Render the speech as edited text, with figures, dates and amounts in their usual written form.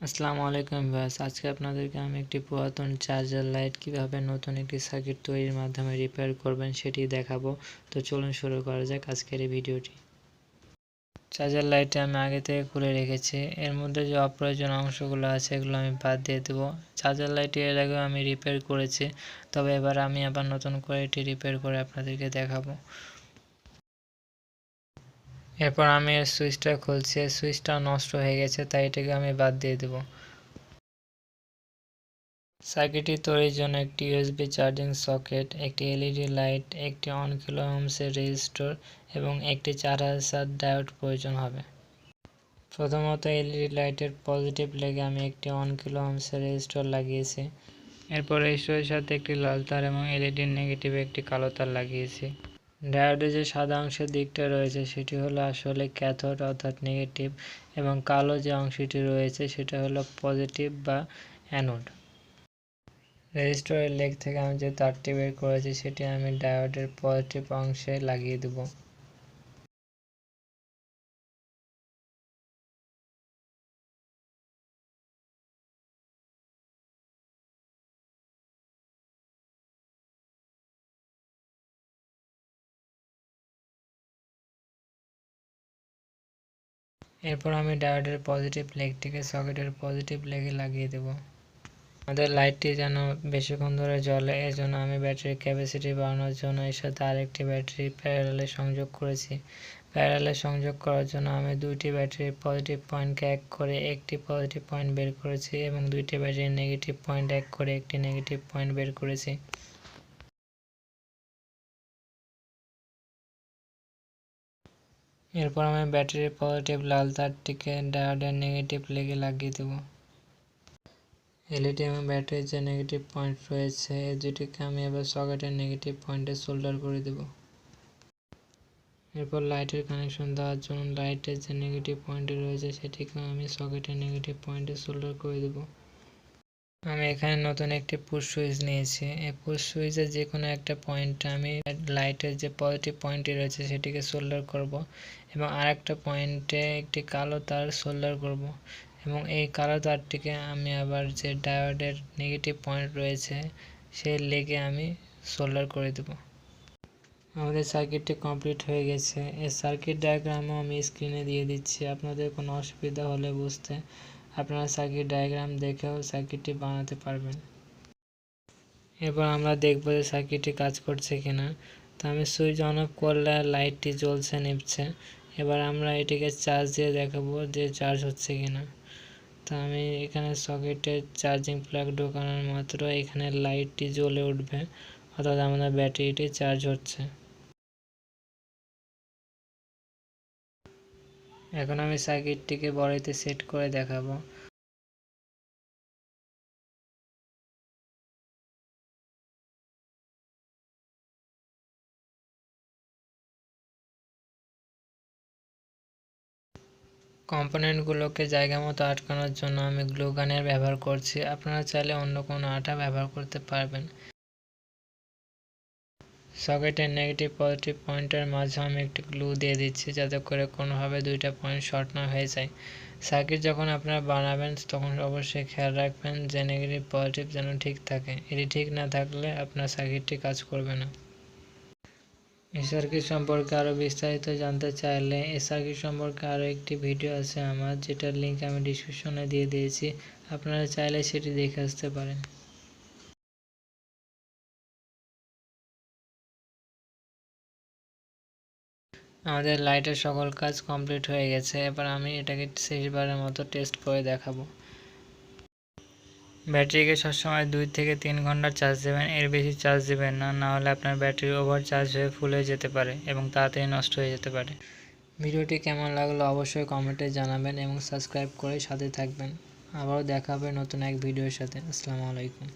আসসালামু আলাইকুম ভিউয়ার্স, আজকে আপনাদেরকে আমি একটি পুরাতন চার্জার লাইট কিভাবে নতুন একটি সার্কিট তৈরির মাধ্যমে রিপেয়ার করবেন সেটি দেখাবো। তো চলুন শুরু করা যাক আজকের এই ভিডিওটি। চার্জার লাইটটি আমি আগে থেকে খুলে রেখেছি। এর মধ্যে যে অপ্রয়োজনীয় অংশগুলো আছে এগুলো আমি বাদ দিয়ে দেবো। চার্জার লাইটটি এর আগেও আমি রিপেয়ার করেছি, তবে এবার আমি আবার নতুন করে এটি রিপেয়ার করে আপনাদেরকে দেখাবো। এরপর আমি এর সুইচটা খুলছি। সুইচটা নষ্ট হয়ে গেছে, তাই এটাকে আমি বাদ দিয়ে দেবো। সার্কিটটি তৈরির জন্য একটি ইউএসবি চার্জিং সকেট, একটি এলইডি লাইট, একটি 1 কিলো ওহমসের রেজিস্টর এবং একটি 4000 ডায়োড প্রয়োজন হবে। প্রথমত এলইডি লাইটের পজিটিভ লেগে আমি একটি 1 কিলো ওহমসের রেজিস্টর লাগিয়েছি। এরপর রেজিস্টরের সাথে একটি লাল তার এবং এলইডির নেগেটিভে একটি কালো তার লাগিয়েছি। ডায়োডের যে সাদা অংশের দিকটা রয়েছে সেটি হলো আসলে ক্যাথোড অর্থাৎ নেগেটিভ, এবং কালো যে অংশটি রয়েছে সেটা হলো পজিটিভ বা অ্যানোড। রেজিস্টরের লেগ থেকে আমি যে তারটি বের করেছি সেটি আমি ডায়োডের পজিটিভ অংশে লাগিয়ে দেব। এরপর আমি ডায়োডের পজিটিভ লেগটিকে সকেটের পজিটিভ লেগে লাগিয়ে দেব। আমাদের লাইটটি যেন বেশিক্ষণ ধরে জ্বলে, এজন্য আমি ব্যাটারির ক্যাপাসিটি বাড়ানোর জন্য এর সাথে আরেকটি ব্যাটারি প্যারালালে সংযোগ করেছি। প্যারালালে সংযোগ করার জন্য আমি দুইটি ব্যাটারির পজিটিভ পয়েন্টকে এক করে একটি পজিটিভ পয়েন্ট বের করেছি এবং দুইটি ব্যাটারির নেগেটিভ পয়েন্ট এক করে একটি নেগেটিভ পয়েন্ট বের করেছি। এরপর আমি ব্যাটারির পজিটিভ লাল তারটিকে ডায়োডের নেগেটিভ লেগে লাগিয়ে দেব। এলইডি এবং ব্যাটারির যে নেগেটিভ পয়েন্ট রয়েছে এই দুটিকে আমি এবার সকেটের নেগেটিভ পয়েন্টে সোল্ডার করে দেব। এরপর লাইটের কানেকশন দেওয়ার জন্য লাইটের যে নেগেটিভ পয়েন্টে রয়েছে সেটিকে আমি সকেটের নেগেটিভ পয়েন্টে সোল্ডার করে দেব। আমি এখানে নতুন একটি পুশ সুইচ নিয়েছি। এই পুশ সুইচের যে কোনো একটা পয়েন্টে আমি লাইটের যে পজিটিভ পয়েন্টটি রয়েছে সেটিকে সোল্ডার করব এবং আরেকটা পয়েন্টে একটি কালো তার সোল্ডার করব এবং এই কালো তারটিকে আমি আবার যে ডায়োডের নেগেটিভ পয়েন্ট রয়েছে সেই লেগে আমি সোল্ডার করে দেব। আমাদের সার্কিটটি কমপ্লিট হয়ে গেছে। এই সার্কিট ডায়াগ্রামও আমি স্ক্রিনে দিয়ে দিচ্ছি। আপনাদের কোনো অসুবিধা হলে বুঝতে আপনারা সার্কিট ডায়াগ্রাম দেখেও সার্কিটটি বানাতে পারবেন। এরপর আমরা দেখব যে সার্কিটটি কাজ করছে কিনা। তো আমি সুইচ অন অফ করলে লাইটটি জ্বলছে নিভছে। এবার আমরা এটিকে চার্জ দিয়ে দেখাবো যে চার্জ হচ্ছে কিনা। তো আমি এখানে সকেটের চার্জিং প্লাগ ঢোকানোর মাত্র এখানে লাইটটি জ্বলে উঠবে, অর্থাৎ আমাদের ব্যাটারিটি চার্জ হচ্ছে। এখন আমি সার্কিটটিকে বড়িতে সেট করে দেখাবো। কম্পোনেন্টগুলোকে জায়গা মতো আটকানোর জন্য আমি গ্লু গানের ব্যবহার করছি। আপনারা চাইলে অন্য কোনো আঠা ব্যবহার করতে পারবেন। সকেটের নেগেটিভ পজিটিভ পয়েন্টের মাঝে আমি একটি গ্লু দিয়ে দিচ্ছি যাতে করে কোনোভাবে দুইটা পয়েন্ট শর্ট না হয়ে যায়। সার্কিট যখন আপনারা বানাবেন তখন অবশ্যই খেয়াল রাখবেন যে নেগেটিভ পজিটিভ যেন ঠিক থাকে। এটি ঠিক না থাকলে আপনার সার্কিটটি কাজ করবে না। এই সার্কিট সম্পর্কে আরও বিস্তারিত জানতে চাইলে এই সার্কিট সম্পর্কে আরও একটি ভিডিও আছে আমার, যেটার লিঙ্ক আমি ডিসক্রিপশনে দিয়ে দিয়েছি। আপনারা চাইলে সেটি দেখে আসতে পারেন। আমাদের লাইটের সকল কাজ কমপ্লিট হয়ে গেছে। এবার আমি এটাকে শেষবারের মতো টেস্ট করে দেখাবো। ব্যাটারিকে সবসময় 2 থেকে 3 ঘন্টা চার্জ দেবেন, এর বেশি চার্জ দেবেন না, নাহলে আপনার ব্যাটারি ওভার চার্জ হয়ে ফুল হয়ে যেতে পারে এবং তাড়াতাড়ি নষ্ট হয়ে যেতে পারে। ভিডিওটি কেমন লাগলো অবশ্যই কমেন্টে জানাবেন এবং সাবস্ক্রাইব করে সাথে থাকবেন। আবারও দেখা হবে নতুন এক ভিডিওর সাথে। আসসালামু আলাইকুম।